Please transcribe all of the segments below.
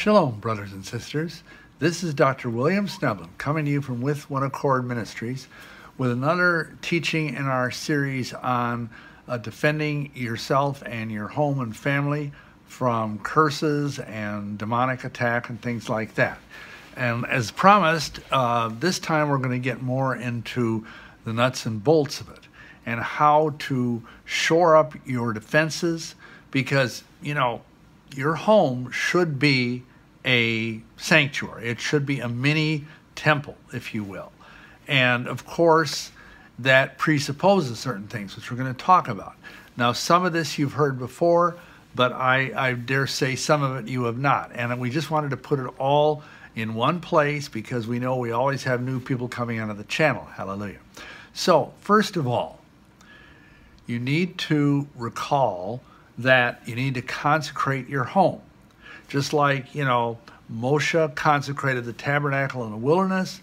Shalom, brothers and sisters. This is Dr. William Schnoebelen coming to you from With One Accord Ministries with another teaching in our series on defending yourself and your home and family from curses and demonic attack and things like that. And as promised, this time we're going to get more into the nuts and bolts of it and how to shore up your defenses, because, you know, your home should be a sanctuary. It should be a mini temple, if you will. And of course, that presupposes certain things, which we're going to talk about. Now, some of this you've heard before, but I dare say some of it you have not. And we just wanted to put it all in one place because we know we always have new people coming onto the channel. Hallelujah. So, first of all, you need to recall that you need to consecrate your home. Just like, you know, Moshe consecrated the tabernacle in the wilderness,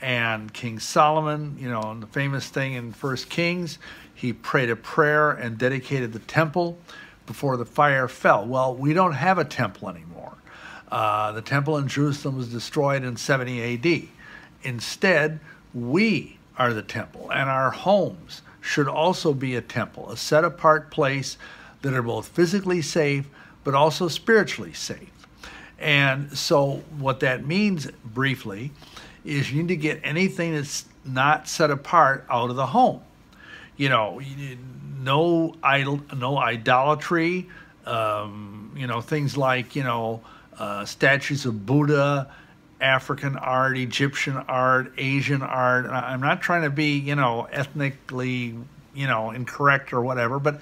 and King Solomon, you know, the famous thing in 1 Kings, he prayed a prayer and dedicated the temple before the fire fell. Well, we don't have a temple anymore. The temple in Jerusalem was destroyed in 70 AD. Instead, we are the temple, and our homes should also be a temple, a set-apart place that are both physically safe but also spiritually safe. And so what that means, briefly, is you need to get anything that's not set apart out of the home. You know, no idolatry, you know, things like, you know, statues of Buddha, African art, Egyptian art, Asian art. I'm not trying to be, you know, ethnically, you know, incorrect or whatever, but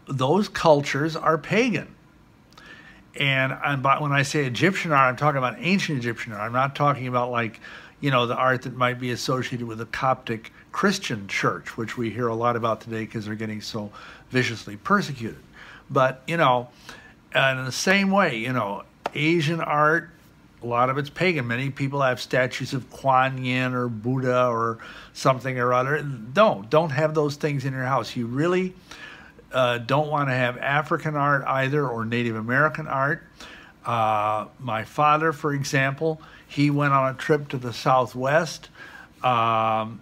those cultures are pagan. And when I say Egyptian art, I'm talking about ancient Egyptian art. I'm not talking about, like, you know, the art that might be associated with the Coptic Christian church, which we hear a lot about today because they're getting so viciously persecuted. But, you know, and in the same way, you know, Asian art, a lot of it's pagan. Many people have statues of Kuan Yin or Buddha or something or other. Don't have those things in your house. You really don't want to have African art either, or Native American art. My father, for example, he went on a trip to the Southwest, and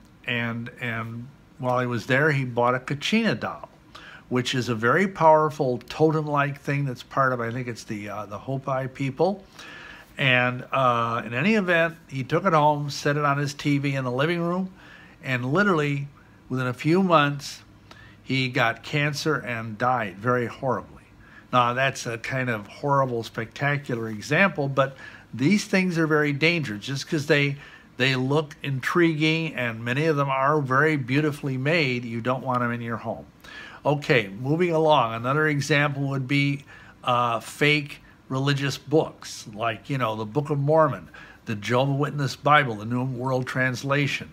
while he was there, he bought a Kachina doll, which is a very powerful totem-like thing that's part of, I think it's the Hopi people. And in any event, he took it home, set it on his TV in the living room, and literally within a few months, he got cancer and died very horribly. Now, that's a kind of horrible, spectacular example, but these things are very dangerous. Just because they look intriguing, and many of them are very beautifully made, you don't want them in your home. Okay, moving along. Another example would be fake religious books, like, you know, the Book of Mormon, the Jehovah's Witness Bible, the New World Translation,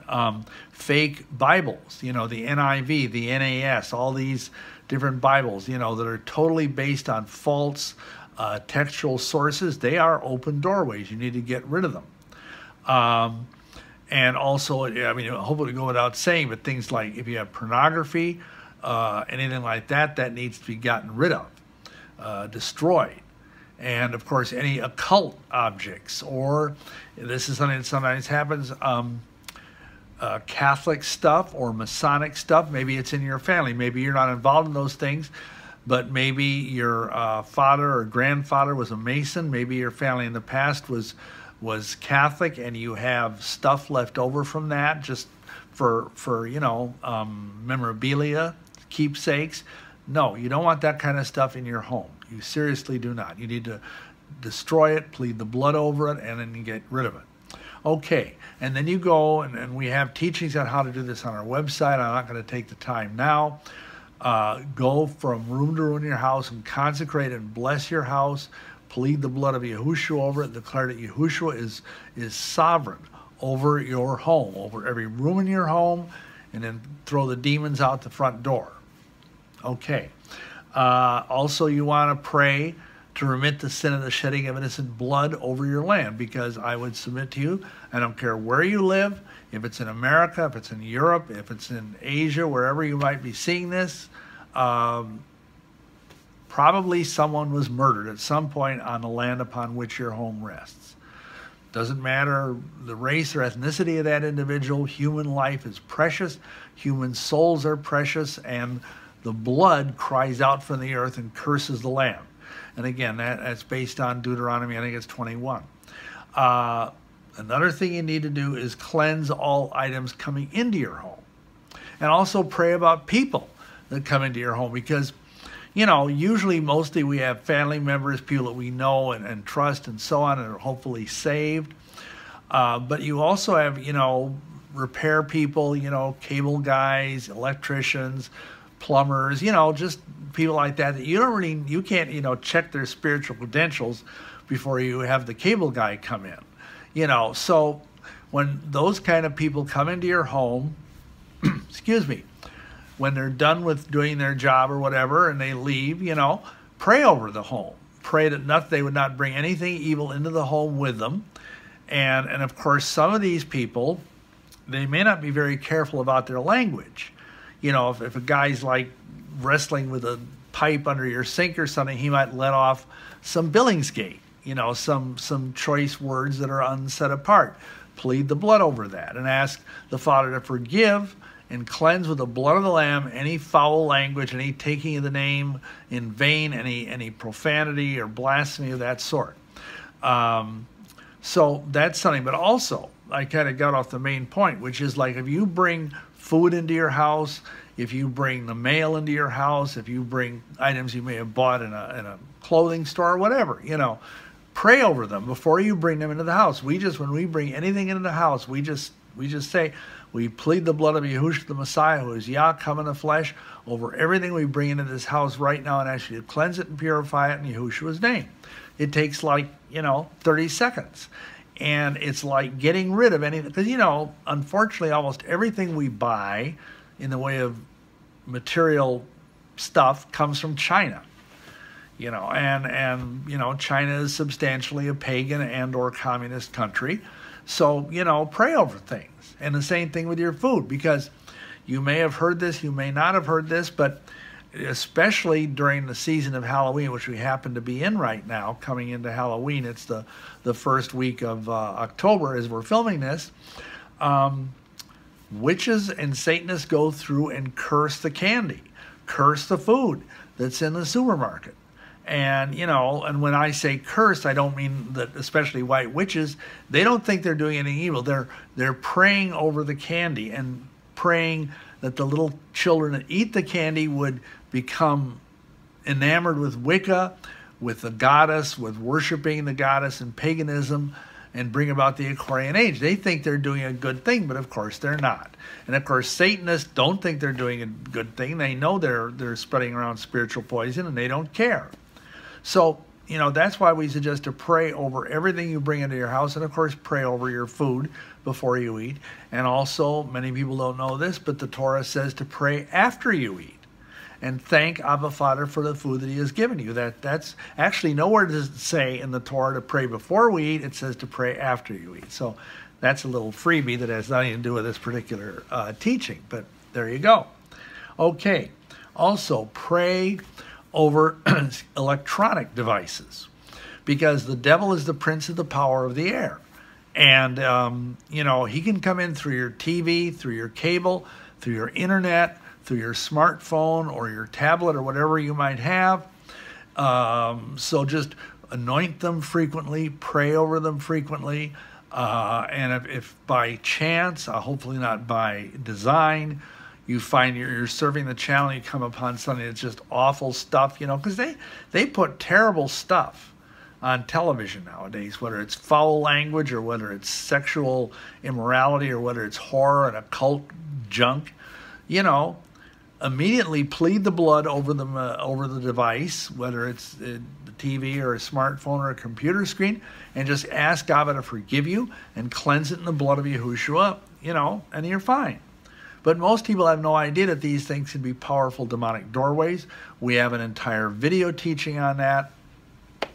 fake Bibles, you know, the NIV, the NAS, all these different Bibles, you know, that are totally based on false textual sources. They are open doorways. You need to get rid of them. And also, I mean, hopefully go without saying, but things like if you have pornography, anything like that, that needs to be gotten rid of, destroyed. And of course, any occult objects, or this is something that sometimes happens, Catholic stuff or Masonic stuff. Maybe it's in your family. Maybe you're not involved in those things, but maybe your father or grandfather was a Mason. Maybe your family in the past was Catholic, and you have stuff left over from that, just for you know, memorabilia, keepsakes. No, you don't want that kind of stuff in your home. You seriously do not. You need to destroy it, plead the blood over it, and then you get rid of it. Okay, and then you go, and we have teachings on how to do this on our website. I'm not going to take the time now. Go from room to room in your house and consecrate and bless your house. Plead the blood of Yahushua over it. Declare that Yahushua is sovereign over your home, over every room in your home, and then throw the demons out the front door. Okay. Also, you want to pray to remit the sin of the shedding of innocent blood over your land, because I would submit to you, I don't care where you live, if it's in America, if it's in Europe, if it's in Asia, wherever you might be seeing this, Probably someone was murdered at some point on the land upon which your home rests. Doesn't matter the race or ethnicity of that individual. Human life is precious. Human souls are precious. And the blood cries out from the earth and curses the land. And again, that's based on Deuteronomy, I think it's 21. Another thing you need to do is cleanse all items coming into your home. And also pray about people that come into your home, because you know, usually mostly we have family members, people that we know and trust and so on, and are hopefully saved. But you also have, you know, repair people, you know, cable guys, electricians, plumbers, you know, just people like that you don't really, you can't, you know, check their spiritual credentials before you have the cable guy come in, you know. So when those kind of people come into your home, excuse me, when they're done with doing their job or whatever and they leave, you know, pray over the home. Pray that they would not bring anything evil into the home with them. And of course, some of these people, they may not be very careful about their language. You know, if a guy's like wrestling with a pipe under your sink or something, he might let off some Billingsgate, you know, some choice words that are unset apart. Plead the blood over that and ask the Father to forgive and cleanse with the blood of the Lamb any foul language, any taking of the name in vain, any profanity or blasphemy of that sort. So that's something. But also, I kind of got off the main point, which is like if you bring food into your house, if you bring the mail into your house, if you bring items you may have bought in a clothing store or whatever, you know, pray over them before you bring them into the house. When we bring anything into the house, we just say, we plead the blood of Yahushua the Messiah, who is Yah, come in the flesh, over everything we bring into this house right now, and actually cleanse it and purify it in Yahushua's name. It takes like, you know, 30 seconds. And it's like getting rid of anything. Because, you know, unfortunately, almost everything we buy in the way of material stuff comes from China. You know, and you know, China is substantially a pagan and or communist country. So, you know, pray over things. And the same thing with your food, because you may have heard this, you may not have heard this, but especially during the season of Halloween, which we happen to be in right now, coming into Halloween, it's the first week of October as we're filming this, witches and Satanists go through and curse the candy, curse the food that's in the supermarket. And, you know, and when I say curse, I don't mean that especially white witches, they don't think they're doing anything evil. They're praying over the candy and praying that the little children that eat the candy would become enamored with Wicca, with the goddess, with worshiping the goddess and paganism, and bring about the Aquarian Age. They think they're doing a good thing, but of course they're not. And of course, Satanists don't think they're doing a good thing. They know they're spreading around spiritual poison, and they don't care. So, you know, that's why we suggest to pray over everything you bring into your house, and of course pray over your food before you eat. And also, many people don't know this, but the Torah says to pray after you eat and thank Abba Father for the food that he has given you. That's actually nowhere does it say in the Torah to pray before we eat. It says to pray after you eat. So that's a little freebie that has nothing to do with this particular teaching, but there you go. Okay, also pray over electronic devices, because the devil is the prince of the power of the air. And, you know, he can come in through your TV, through your cable, through your internet, through your smartphone or your tablet or whatever you might have. So just anoint them frequently, pray over them frequently. And if by chance, hopefully not by design, you find you're surfing the channel, you come upon something that's just awful stuff, you know, because they put terrible stuff on television nowadays, whether it's foul language or whether it's sexual immorality or whether it's horror and occult junk, you know, immediately plead the blood over the device, whether it's the TV or a smartphone or a computer screen, and just ask God to forgive you and cleanse it in the blood of Yahushua, you know, and you're fine. But most people have no idea that these things can be powerful demonic doorways. We have an entire video teaching on that.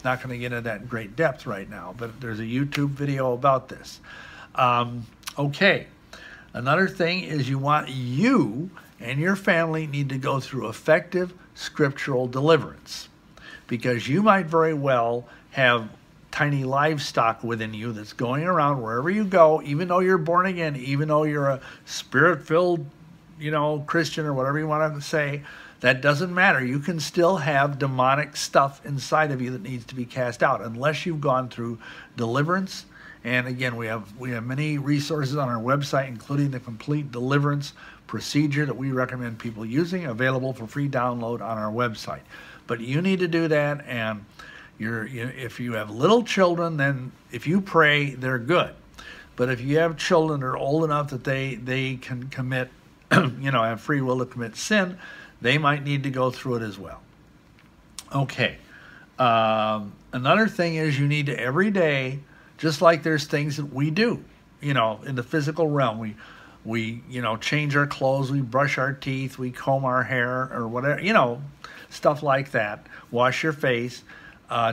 Not going to get into that in great depth right now, but there's a YouTube video about this. Okay, another thing is you and your family need to go through effective scriptural deliverance. because you might very well have tiny livestock within you that's going around wherever you go, even though you're born again, even though you're a spirit-filled, Christian or whatever you want to say. That doesn't matter. You can still have demonic stuff inside of you that needs to be cast out unless you've gone through deliverance. And again, we have many resources on our website, including the complete deliverance procedure that we recommend people using, available for free download on our website. But you need to do that, and if you have little children, then if you pray, they're good. But if you have children that are old enough that they can commit, have free will to commit sin, they might need to go through it as well. Okay. Another thing is you need to every day, just like there's things that we do, in the physical realm. We change our clothes, we brush our teeth, we comb our hair or whatever, stuff like that. Wash your face,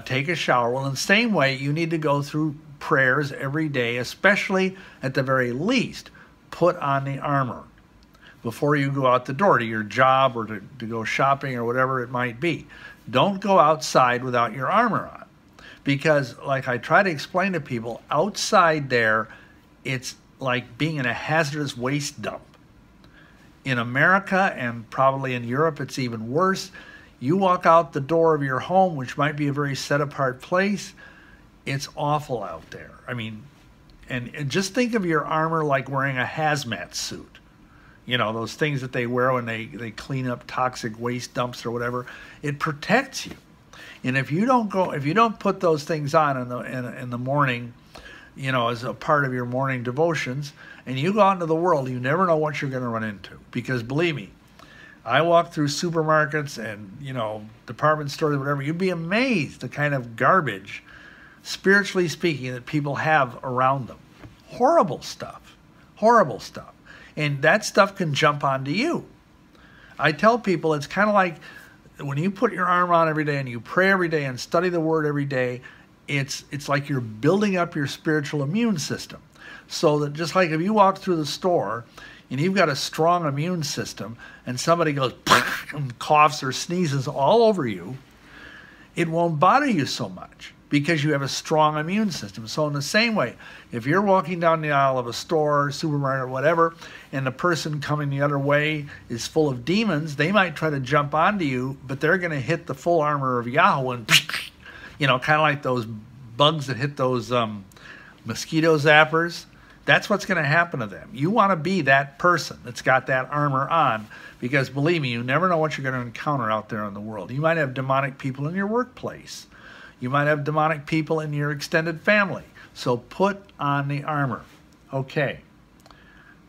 take a shower. Well, in the same way, you need to go through prayers every day, especially at the very least, put on the armor before you go out the door to your job or to go shopping or whatever it might be. Don't go outside without your armor on. Because, like I try to explain to people, outside there, it's like being in a hazardous waste dump. In America, and probably in Europe, it's even worse. You walk out the door of your home, which might be a very set-apart place, it's awful out there. I mean, and just think of your armor like wearing a hazmat suit. Those things that they wear when they clean up toxic waste dumps or whatever. It protects you. And if you don't put those things on in the morning, as a part of your morning devotions, and you go out into the world, you never know what you're going to run into. Because believe me, I walk through supermarkets and, department stores, whatever, you'd be amazed the kind of garbage, spiritually speaking, that people have around them. Horrible stuff. Horrible stuff. And that stuff can jump onto you. I tell people it's kind of like when you put your armor on every day and you pray every day and study the Word every day, it's like you're building up your spiritual immune system. So that just like if you walk through the store and you've got a strong immune system and somebody goes and coughs or sneezes all over you, it won't bother you so much because you have a strong immune system. So in the same way, if you're walking down the aisle of a store, supermarket, or whatever, and the person coming the other way is full of demons, they might try to jump onto you, but they're going to hit the full armor of Yahuwah and, kind of like those bugs that hit those mosquito zappers. That's what's going to happen to them. You want to be that person that's got that armor on, because believe me, you never know what you're going to encounter out there in the world. You might have demonic people in your workplace. You might have demonic people in your extended family. So put on the armor. Okay.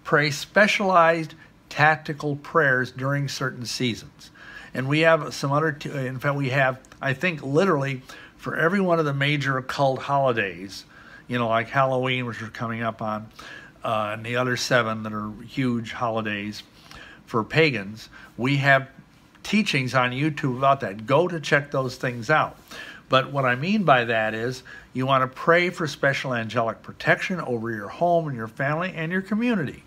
Pray specialized tactical prayers during certain seasons. And we have some other, in fact, we have, I think, literally for every one of the major occult holidays, like Halloween, which we're coming up on, and the other 7 that are huge holidays for pagans, we have teachings on YouTube about that. Go to check those things out. But what I mean by that is you want to pray for special angelic protection over your home and your family and your community.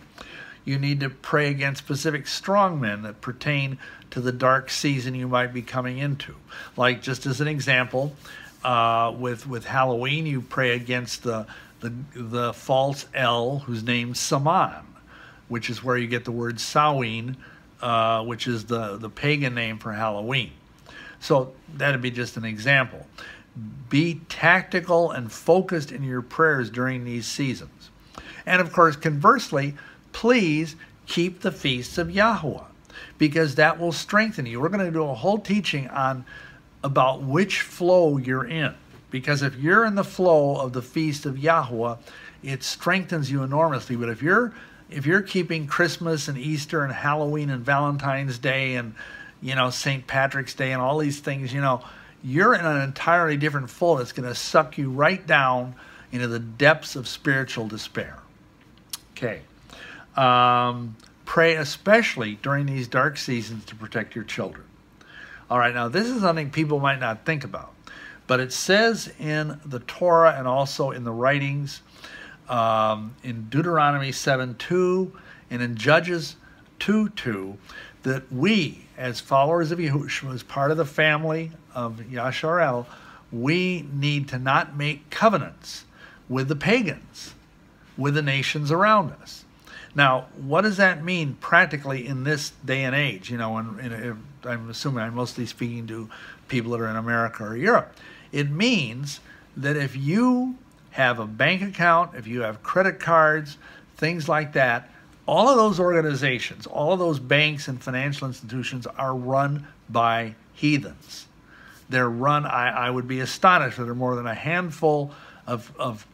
You need to pray against specific strongmen that pertain to the dark season you might be coming into. Like, just as an example, with Halloween, you pray against the false El, whose name's Saman, which is where you get the word Samhain, which is the pagan name for Halloween. So that'd be just an example. Be tactical and focused in your prayers during these seasons. And of course, conversely, please keep the Feasts of Yahuwah, because that will strengthen you. We're going to do a whole teaching about which flow you're in. Because if you're in the flow of the Feast of Yahuwah, it strengthens you enormously. But if you're keeping Christmas and Easter and Halloween and Valentine's Day and St. Patrick's Day and all these things, you're in an entirely different flow that's going to suck you right down into the depths of spiritual despair. Okay. Pray especially during these dark seasons to protect your children. All right, now this is something people might not think about, but it says in the Torah and also in the writings, in Deuteronomy 7:2 and in Judges 2:2, that we, as followers of Yahushua, as part of the family of Yasharel, we need to not make covenants with the pagans, with the nations around us. Now, what does that mean practically in this day and age? You know, I'm assuming I'm mostly speaking to people that are in America or Europe. It means that if you have a bank account, if you have credit cards, things like that, all of those organizations, all of those banks and financial institutions are run by heathens. They're run, I would be astonished if there are more than a handful of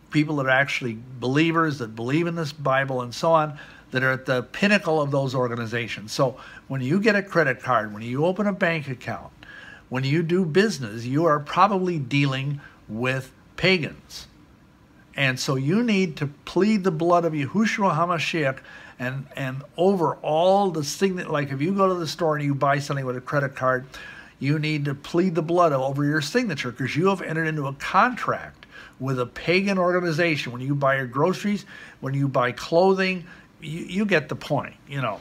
people that are actually believers, that believe in this Bible and so on, that are at the pinnacle of those organizations. So when you get a credit card, when you open a bank account, when you do business, you are probably dealing with pagans. And so you need to plead the blood of Yahushua HaMashiach and over all the signet, like if you go to the store and you buy something with a credit card, you need to plead the blood over your signature, because you have entered into a contract with a pagan organization. When you buy your groceries, when you buy clothing, you get the point, you know.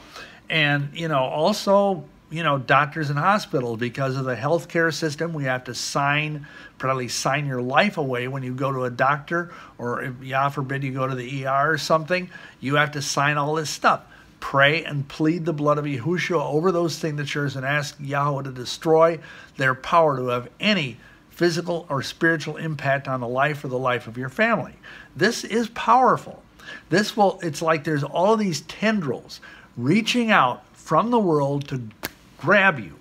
And, you know, also, you know, doctors and hospitals, because of the healthcare system, we have to probably sign your life away when you go to a doctor, or if, Yah forbid, you go to the ER or something, you have to sign all this stuff. Pray and plead the blood of Yahushua over those signatures and ask Yahuwah to destroy their power to have any physical or spiritual impact on the life or the life of your family. This is powerful. It's like there's all of these tendrils reaching out from the world to grab you.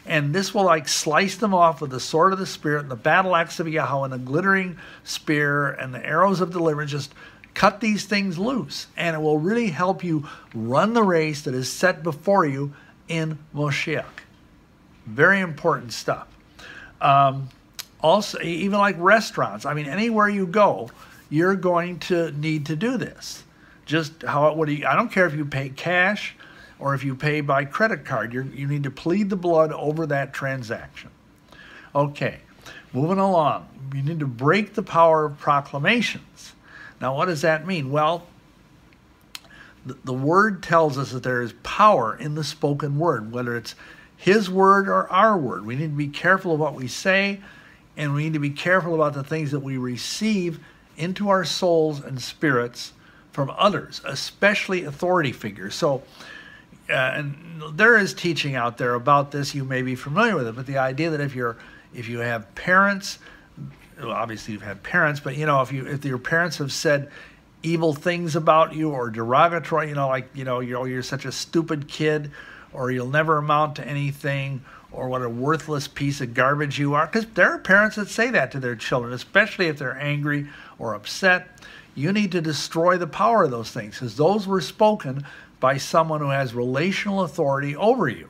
And this will like slice them off with the sword of the Spirit and the battle axe of Yahweh and the glittering spear and the arrows of deliverance. Just cut these things loose, and it will really help you run the race that is set before you in Moshiach. Very important stuff. Also, even like restaurants, I mean, anywhere you go, you're going to need to do this. I don't care if you pay cash or if you pay by credit card, you need to plead the blood over that transaction. Okay, moving along. You need to break the power of proclamations. Now, what does that mean? Well, the word tells us that there is power in the spoken word, whether it's his word or our word. We need to be careful of what we say, and we need to be careful about the things that we receive into our souls and spirits from others, especially authority figures. So, and there is teaching out there about this. You may be familiar with it, but the idea that if you have parents, well, obviously you've had parents, but you know, if your parents have said evil things about you or derogatory, you know, like, you know, you're such a stupid kid, or you'll never amount to anything, or what a worthless piece of garbage you are, because there are parents that say that to their children, especially if they're angry or upset. You need to destroy the power of those things, because those were spoken by someone who has relational authority over you.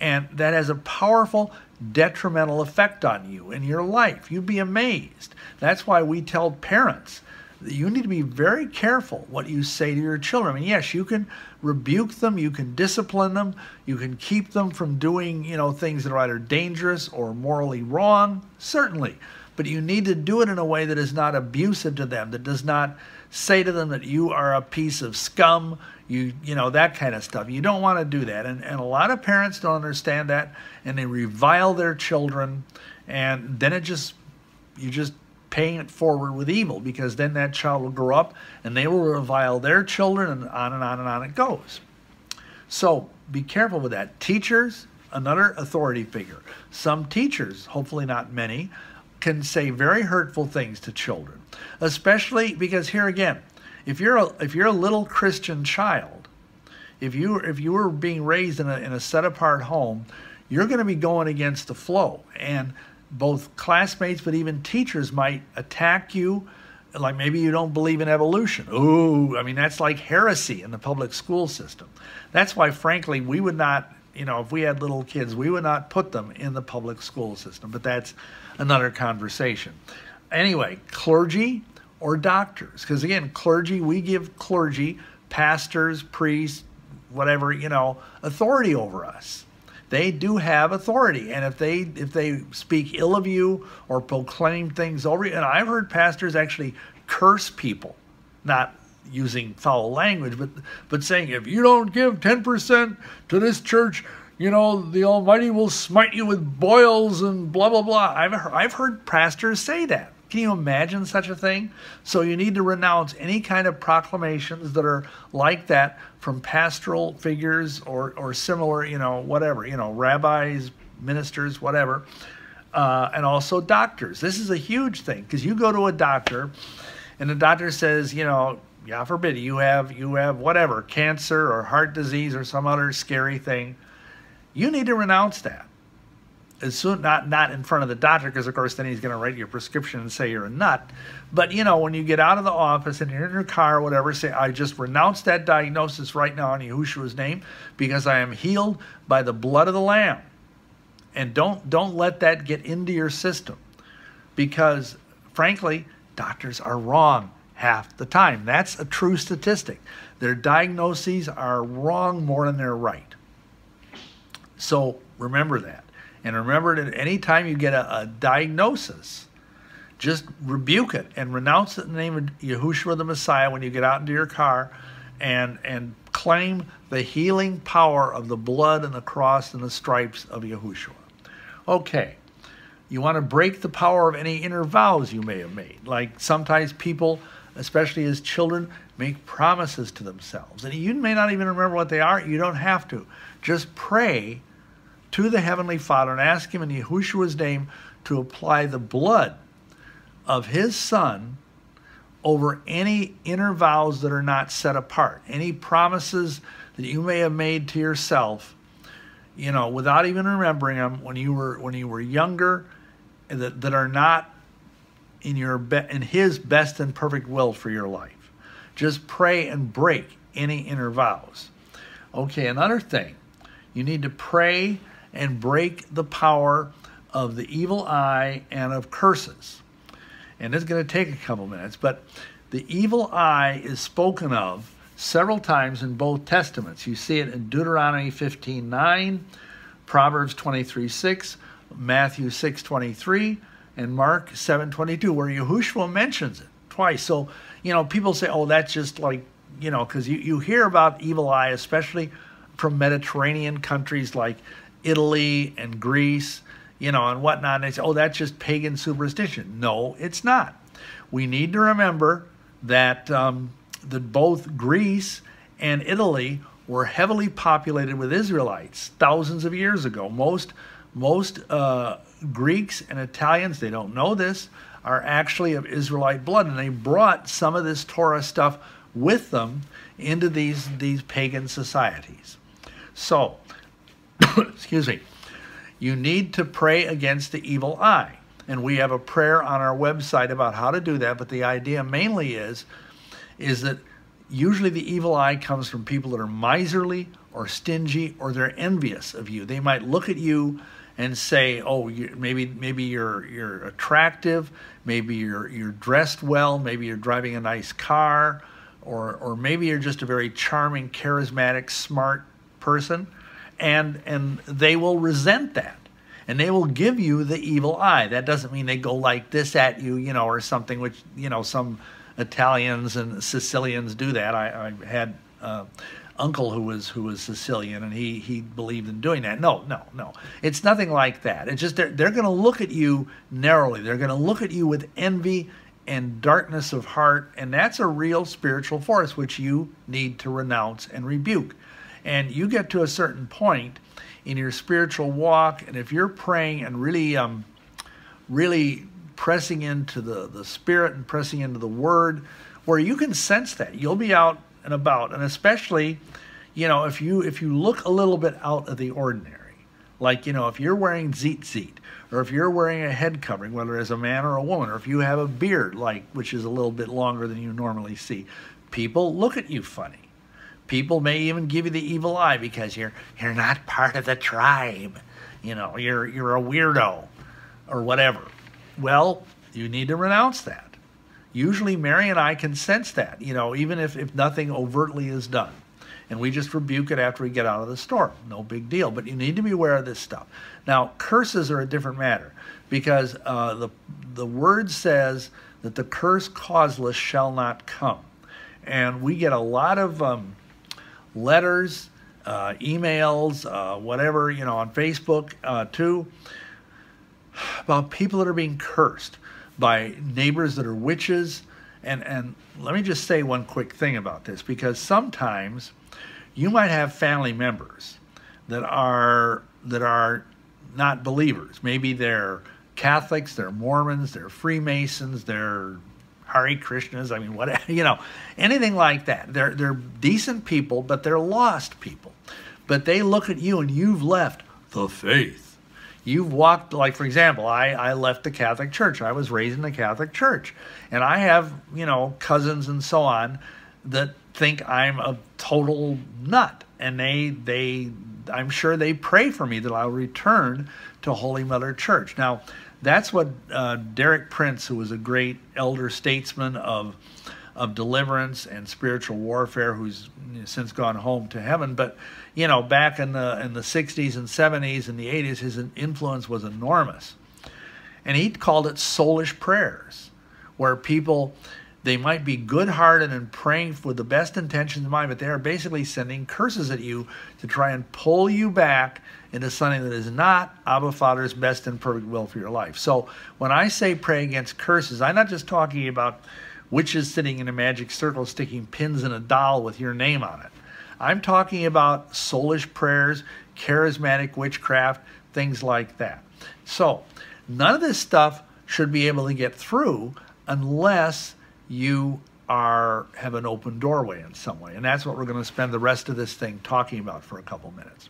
And that has a powerful detrimental effect on you in your life. You'd be amazed. That's why we tell parents that you need to be very careful what you say to your children. I mean, yes, you can rebuke them, you can discipline them, you can keep them from doing, you know, things that are either dangerous or morally wrong, certainly. But you need to do it in a way that is not abusive to them, that does not say to them that you are a piece of scum, you know, that kind of stuff. You don't want to do that. And a lot of parents don't understand that, and they revile their children, and then you're just paying it forward with evil, because then that child will grow up and they will revile their children, and on and on and on it goes. So be careful with that. Teachers, another authority figure. Some teachers, hopefully not many, can say very hurtful things to children, especially because, here again, if you're a little Christian child, if you were being raised in a set apart home, you're going to be going against the flow, and both classmates but even teachers might attack you, like maybe you don't believe in evolution. Ooh, I mean, that's like heresy in the public school system. That's why, frankly, we would not, you know, if we had little kids, we would not put them in the public school system, but that's another conversation. Anyway, clergy or doctors, because again, clergy, we give clergy, pastors, priests, whatever, you know, authority over us. They do have authority, and if they speak ill of you or proclaim things over you, and I've heard pastors actually curse people, not using foul language, but saying, if you don't give 10% to this church, you know, the Almighty will smite you with boils and blah, blah, blah. I've heard pastors say that. Can you imagine such a thing? So you need to renounce any kind of proclamations that are like that from pastoral figures or similar, you know, whatever, you know, rabbis, ministers, whatever, and also doctors. This is a huge thing, because you go to a doctor and the doctor says, you know, God forbid, you have whatever, cancer or heart disease or some other scary thing. You need to renounce that. As soon, not in front of the doctor, because of course then he's going to write your prescription and say you're a nut. But you know, when you get out of the office and you're in your car or whatever, say, I just renounce that diagnosis right now in Yahushua's name, because I am healed by the blood of the Lamb. And don't let that get into your system, because frankly, doctors are wrong half the time. That's a true statistic. Their diagnoses are wrong more than they're right. So remember that. And remember that any time you get a diagnosis, just rebuke it and renounce it in the name of Yahushua the Messiah when you get out into your car, and claim the healing power of the blood and the cross and the stripes of Yahushua. Okay, you want to break the power of any inner vows you may have made. Like sometimes people, especially as children, make promises to themselves. And you may not even remember what they are. You don't have to. Just pray to the Heavenly Father and ask Him in Yahushua's name to apply the blood of His Son over any inner vows that are not set apart, any promises that you may have made to yourself, you know, without even remembering them when you were younger, that are not in His best and perfect will for your life. Just pray and break any inner vows. Okay, another thing, you need to pray and break the power of the evil eye and of curses. And it's going to take a couple minutes, but the evil eye is spoken of several times in both testaments. You see it in Deuteronomy 15:9, Proverbs 23:6, Matthew 6:23, and Mark 7:22, where Yahushua mentions it twice. So, you know, people say, oh, that's just like, you know, because you hear about evil eye, especially from Mediterranean countries like Italy and Greece, you know, and whatnot. And they say, oh, that's just pagan superstition. No, it's not. We need to remember that that both Greece and Italy were heavily populated with Israelites thousands of years ago. Most Greeks and Italians, they don't know this, are actually of Israelite blood, and they brought some of this Torah stuff with them into these pagan societies. So, excuse me, you need to pray against the evil eye. And we have a prayer on our website about how to do that, but the idea mainly is that usually the evil eye comes from people that are miserly or stingy, or they're envious of you. They might look at you and say, oh, maybe you're attractive, maybe you're dressed well, maybe you're driving a nice car, or maybe you're just a very charming, charismatic, smart person, and they will resent that. And they will give you the evil eye. That doesn't mean they go like this at you, you know, or something, which, you know, some Italians and Sicilians do that. I had uncle who was Sicilian, and he believed in doing that. No. It's nothing like that. It's just they're going to look at you narrowly. They're going to look at you with envy and darkness of heart, and that's a real spiritual force which you need to renounce and rebuke. And you get to a certain point in your spiritual walk, and if you're praying and really pressing into the Spirit and pressing into the Word, where you can sense that, you'll be out and about. And especially, you know, if you look a little bit out of the ordinary, like, you know, if you're wearing tzitzit, or if you're wearing a head covering, whether as a man or a woman, or if you have a beard, like, which is a little bit longer than you normally see, people look at you funny. People may even give you the evil eye because you're not part of the tribe. You know, you're a weirdo or whatever. Well, you need to renounce that. Usually Mary and I can sense that, you know, even if nothing overtly is done. And we just rebuke it after we get out of the storm. No big deal. But you need to be aware of this stuff. Now, curses are a different matter, because the word says that the curse causeless shall not come. And we get a lot of letters, emails, whatever, you know, on Facebook too, about people that are being cursed by neighbors that are witches. And let me just say one quick thing about this, because sometimes you might have family members that are not believers. Maybe they're Catholics, they're Mormons, they're Freemasons, they're Hare Krishnas, I mean, whatever, you know, anything like that. They're decent people, but they're lost people. But they look at you and you've left the faith. You've walked, like, for example, I left the Catholic Church. I was raised in the Catholic Church. And I have, you know, cousins and so on that think I'm a total nut. And I'm sure they pray for me that I'll return to Holy Mother Church. Now, that's what Derek Prince, who was a great elder statesman of deliverance and spiritual warfare, who's since gone home to heaven. But, you know, back in the 60s and 70s and the 80s, his influence was enormous. And he called it soulish prayers, where people, they might be good-hearted and praying with the best intentions in mind, but they are basically sending curses at you to try and pull you back into something that is not Abba Father's best and perfect will for your life. So when I say pray against curses, I'm not just talking about witches sitting in a magic circle sticking pins in a doll with your name on it. I'm talking about soulish prayers, charismatic witchcraft, things like that. So none of this stuff should be able to get through unless you have an open doorway in some way. And that's what we're going to spend the rest of this thing talking about for a couple minutes.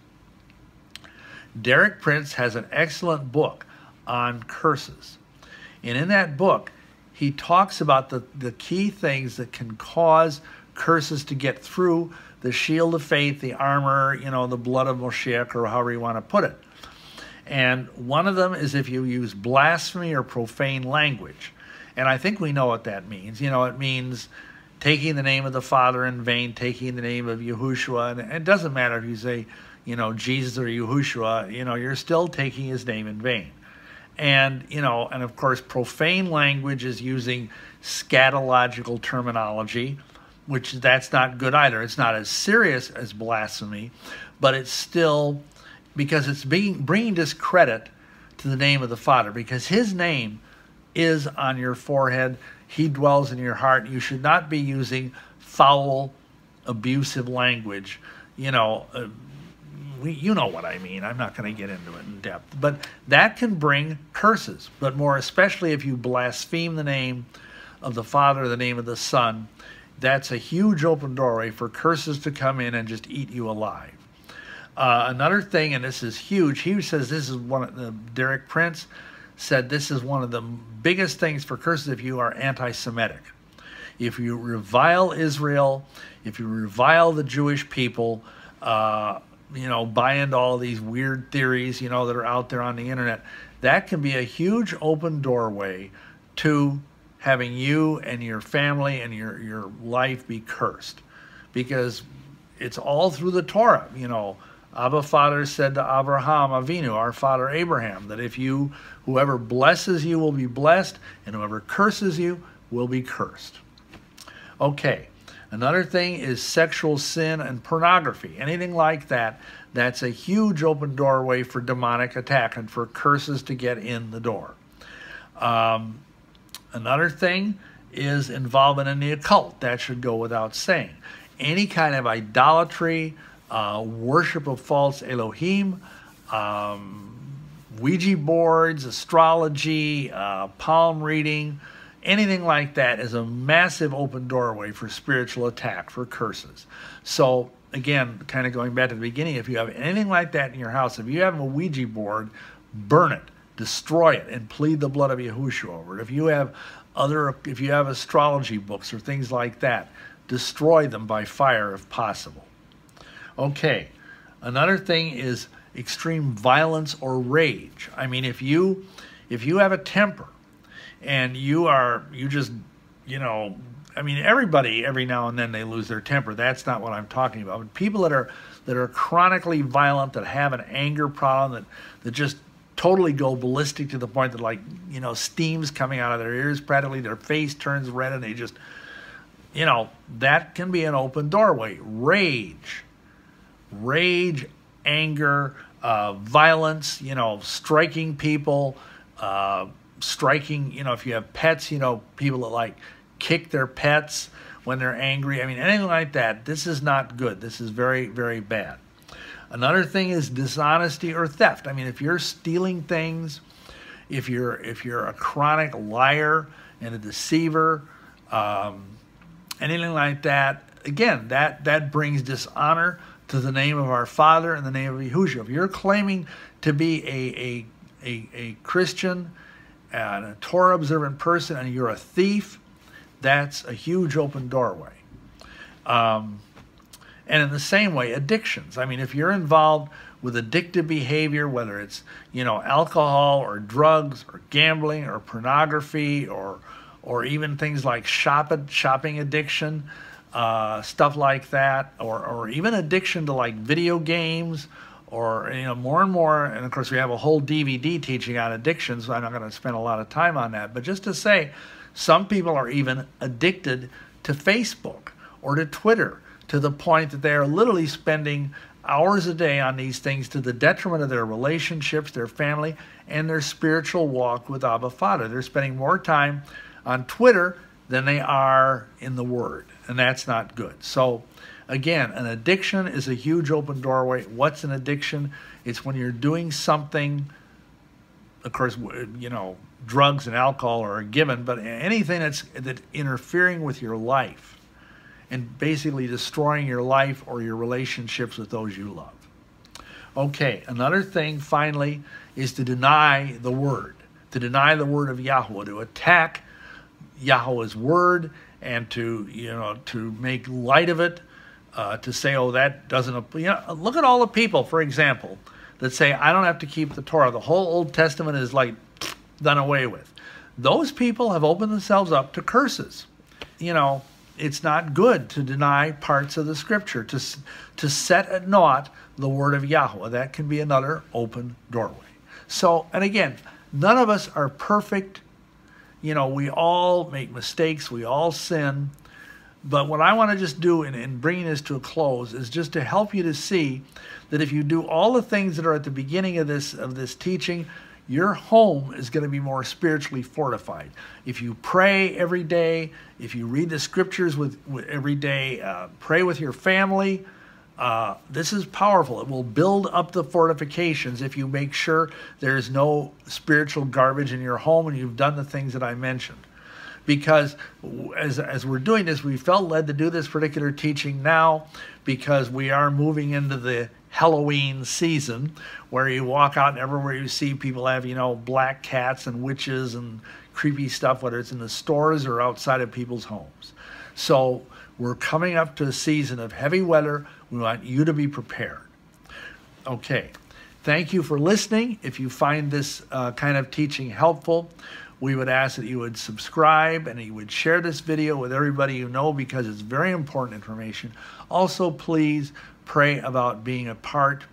Derek Prince has an excellent book on curses. And in that book, he talks about the key things that can cause curses to get through the shield of faith, the armor, you know, the blood of Moshiach, or however you want to put it. And one of them is if you use blasphemy or profane language. And I think we know what that means. You know, it means taking the name of the Father in vain, taking the name of Yahushua. And it doesn't matter if you say, you know, Jesus or Yahushua, you know, you're still taking his name in vain. And, you know, and of course, profane language is using scatological terminology, which that's not good either. It's not as serious as blasphemy, but it's still, because it's bringing discredit to the name of the Father, because his name is on your forehead. He dwells in your heart. You should not be using foul, abusive language. You know, you know what I mean. I'm not going to get into it in depth. But that can bring curses, but more especially if you blaspheme the name of the Father, the name of the Son. That's a huge open doorway for curses to come in and just eat you alive. Another thing, and this is huge, he says this is one of the, Derek Prince said this is one of the biggest things for curses if you are anti-Semitic. If you revile Israel, if you revile the Jewish people, you know, buy into all these weird theories, you know, that are out there on the internet, that can be a huge open doorway to having you and your family and your life be cursed. Because it's all through the Torah, you know. Abba Father said to Abraham Avinu, our father Abraham, that whoever blesses you will be blessed, and whoever curses you will be cursed. Okay, another thing is sexual sin and pornography. Anything like that, that's a huge open doorway for demonic attack and for curses to get in the door. Another thing is involvement in the occult. That should go without saying. Any kind of idolatry, worship of false Elohim, Ouija boards, astrology, palm reading, anything like that is a massive open doorway for spiritual attack, for curses. So again, kind of going back to the beginning, if you have anything like that in your house, if you have a Ouija board, burn it, destroy it, and plead the blood of Yahushua over it. If you have astrology books or things like that, destroy them by fire if possible. Okay, another thing is extreme violence or rage. I mean, if you have a temper and you just, you know, I mean, everybody, every now and then they lose their temper. That's not what I'm talking about. But people that are chronically violent, that have an anger problem, that just totally go ballistic to the point that, like, you know, steam's coming out of their ears practically, their face turns red, and they just, that can be an open doorway. Rage, anger, violence, striking people, striking, if you have pets, people that like kick their pets when they're angry. I mean, anything like that, this is not good. This is very, very bad. Another thing is dishonesty or theft. I mean, if you're stealing things, if you're a chronic liar and a deceiver, anything like that, again, that brings dishonor to the name of our Father and the name of Yahushua. If you're claiming to be a Christian and a Torah observant person and you're a thief, that's a huge open doorway. And in the same way, addictions. I mean, if you're involved with addictive behavior, whether it's, alcohol or drugs or gambling or pornography or even things like shopping addiction, stuff like that, or even addiction to like video games, or more and more, and of course we have a whole DVD teaching on addictions, so I'm not going to spend a lot of time on that, but just to say, some people are even addicted to Facebook or to Twitter, to the point that they are literally spending hours a day on these things to the detriment of their relationships, their family, and their spiritual walk with Abba Father. They're spending more time on Twitter than they are in the Word, and that's not good. So again, an addiction is a huge open doorway. What's an addiction? It's when you're doing something, of course, drugs and alcohol are a given, but anything that's interfering with your life and basically destroying your life or your relationships with those you love. Okay, another thing, finally, is to deny the Word. To deny the Word of Yahuwah, to attack Yahuwah's Word, and to make light of it, to say, oh, that doesn't apply. Look at all the people, for example, that say, I don't have to keep the Torah. The whole Old Testament is like done away with. Those people have opened themselves up to curses. It's not good to deny parts of the Scripture, to set at naught the Word of Yahuwah. That can be another open doorway. So, and again, none of us are perfect. We all make mistakes. We all sin. But what I want to just do in bringing this to a close is just to help you to see that if you do all the things that are at the beginning of this teaching, your home is going to be more spiritually fortified. If you pray every day, if you read the Scriptures with every day, pray with your family, this is powerful. It will build up the fortifications if you make sure there's no spiritual garbage in your home and you've done the things that I mentioned. Because as we're doing this, we felt led to do this particular teaching now because we are moving into the Halloween season, where you walk out and everywhere you see people have, black cats and witches and creepy stuff, whether it's in the stores or outside of people's homes. So we're coming up to a season of heavy weather. We want you to be prepared. Okay. Thank you for listening. If you find this kind of teaching helpful, we would ask that you would subscribe and you would share this video with everybody you know, because it's very important information. Also, please pray about being a part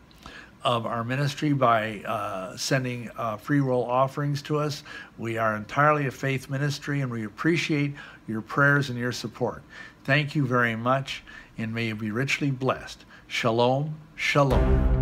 of our ministry by sending free will offerings to us. We are entirely a faith ministry, and we appreciate your prayers and your support. Thank you very much, and may you be richly blessed. Shalom, shalom.